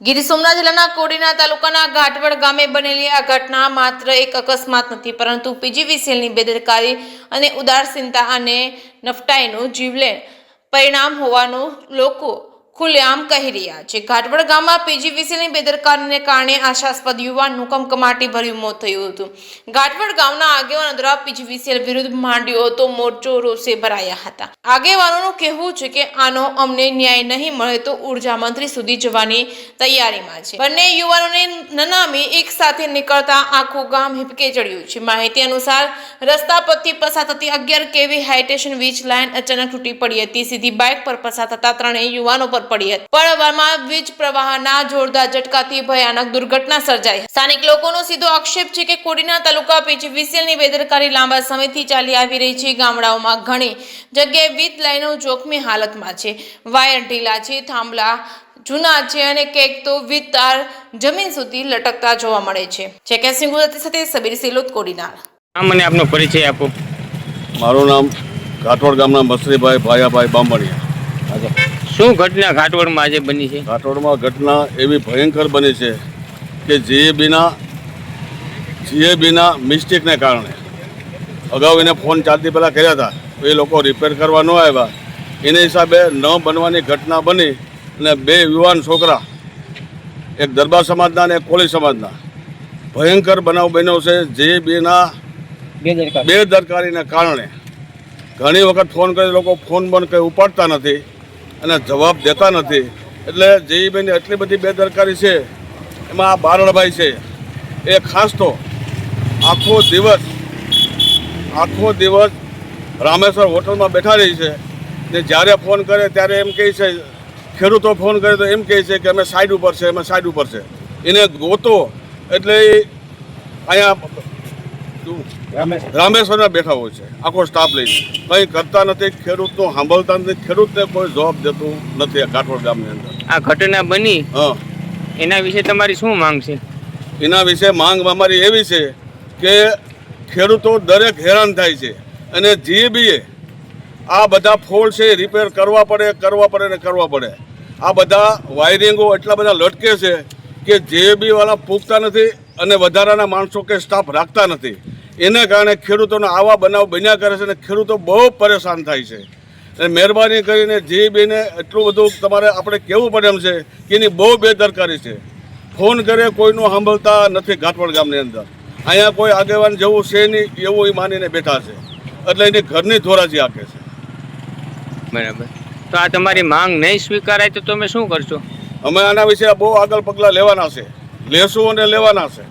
ગીર સોમનાથ જિલ્લાના કોડીનાર તાલુકાના ઘાટવડ ગામે બનેલી આ ઘટના માત્ર એક અકસ્માત નથી, પરંતુ પીજીવીસીએલની બેદરકારી અને ઉદાસીનતા અને નફટાઈનું જીવલેણ પરિણામ હોવાનું લોકો ખુલ્લેઆમ કહી રહ્યા છે। ઘાટવડ ગામમાં પીજીવીસીએલની બેદરકારીને કારણે આશાસ્પદ યુવાનનું કમકમાટી ભર્યું મોત થયું હતું। ઘાટવડ ગામના આગેવાનો દ્વારા પીજીવીસીએલ વિરુદ્ધ માંડ્યો હતો મોરચો, રોષે ભરાયા હતા। આગેવાનોનું કહેવું છે કે આનો અમને ન્યાય નહીં મળે તો ઉર્જા મંત્રી સુધી જવાની તૈયારીમાં છે। બંને યુવાનોને નનામી એક સાથે નીકળતા આખું ગામ હિપકે ચડ્યું છે। માહિતી અનુસાર રસ્તા પરથી પસાર થતી 11 કેવી હાઈટેન્શન વીજ લાઇન અચાનક તૂટી પડી હતી। સીધી બાઇક પર પસાર થતા ત્રણેય યુવાનો પર પડી હતી। પડવામાં વીજ પ્રવાહના જોરદાર ઝટકાથી ભયાનક દુર્ઘટના સર્જાઈ। સ્થાનિક લોકોનો સીધો આક્ષેપ છે કે કોડીનાર તાલુકા પીજીવીસીએલની બેદરકારી લાંબા સમયથી ચાલી આવી રહી છે। ગામડાઓમાં ઘણી જગ્યાએ વીજ લાઇનો જોખમી હાલતમાં છે, વાયર ઢીલા છે, થાંભલા જૂના છે અને કેક તો વીજ તાર જમીન સુધી લટકતા જોવા મળે છે। કેસિંગ ગુજરાતી સાથે સબીર સિલોત, કોડીનાર। મને આપનો પરિચય આપો। મારું નામ ઘાટવડ ગામના મસરીભાઈ ભાયાભાઈ બામણિયા। શું ઘટના ઘાટવડમાં આજે બની છે? ઘાટવડમાં ઘટના એવી ભયંકર બની છે કે જીએબીના મિસ્ટેકને કારણે અગાઉ એને ફોન 4 દી પહેલાં કર્યા હતા, તો એ લોકો રિપેર કરવા ન આવ્યા, એને હિસાબે ન બનવાની ઘટના બની અને 2 યુવાન છોકરા, એક દરબાર સમાજના અને એક કોળી સમાજના, ભયંકર બનાવ બન્યો છે। જીએબીના બેદરકારીને કારણે ઘણી વખત ફોન કરી લોકો ફોન બંધ કંઈ ઉપાડતા નથી અને જવાબ દેતા નથી, એટલે જીઈબીની એટલી બધી બેદરકારી છે। એમાં આ બારણભાઈ છે એ ખાસ તો આખો દિવસ રામેશ્વર હોટલમાં બેઠા રહી છે ને જ્યારે ફોન કરે ત્યારે એમ કહે છે, ખેડૂતો ફોન કરે તો એમ કહે છે કે અમે સાઈડ ઉપર છે, અમે સાઈડ ઉપર છે, એને ગોતો એટલે અહીંયા રામેશ્વરમાં બેઠા હોય છે આખો સ્ટાફ લઈને, કંઈ કરતા નથી, ખેડૂતનું સાંભળતા નથી, ખેડૂતને કોઈ જવાબ દેતું નથી। આ ઘાટવડ ગામની અંદર આ ઘટના બની, એના વિશે તમારી શું માંગ છે? એના વિશે માંગ અમારી એવી છે કે ખેડૂતો દરેક હેરાન થાય છે અને જીએબીએ આ બધા ફોલ્ટ છે રિપેર કરવા પડે ને કરવા પડે। આ બધા વાયરિંગો એટલા બધા લટકે છે કે જીએબીવાળા પૂગતા નથી અને વધારાના માણસો કે સ્ટાફ રાખતા નથી, એને કારણે ખેડૂતોને આવા બનાવ બન્યા કરે છે અને ખેડૂતો બહુ પરેશાન થાય છે। અને મહેરબાની કરીને જીબીને એટલું બધું તમારે આપણે કહેવું પડે એમ છે કે એની બહુ બેદરકારી છે। ફોન કરે કોઈનું સાંભળતા નથી ઘાટવડ ગામની અંદર, અહીંયા કોઈ આગેવાન જેવું છે નહીં એવું એ માનીને બેઠા છે, એટલે એની ઘરની ધોરાજી આંકે છે। બરાબર, તો આ તમારી માંગ નહીં સ્વીકારાય તો તમે શું કરશો? અમે આના વિશે બહુ આગળ પગલાં લેવાના છે, લેશું અને લેવાના છે।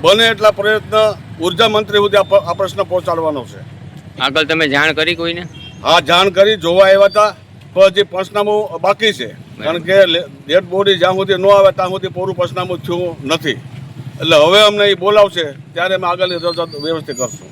બને એટલા પ્રયત્ન ઉર્જા મંત્રી સુધી આ પ્રશ્ન પહોંચાડવાનો છે। આગળ તમે જાણ કરી કોઈને? હા, જાણ કરી, જોવા આવ્યા હતા, પણ હજી પંચનામું બાકી છે, કારણ કે ડેડ બોડી જ્યાં સુધી ન આવે ત્યાં સુધી પૂરું પંચનામું થયું નથી, એટલે હવે અમને એ બોલાવશે ત્યારે અમે આગળની વ્યવસ્થિત કરશું।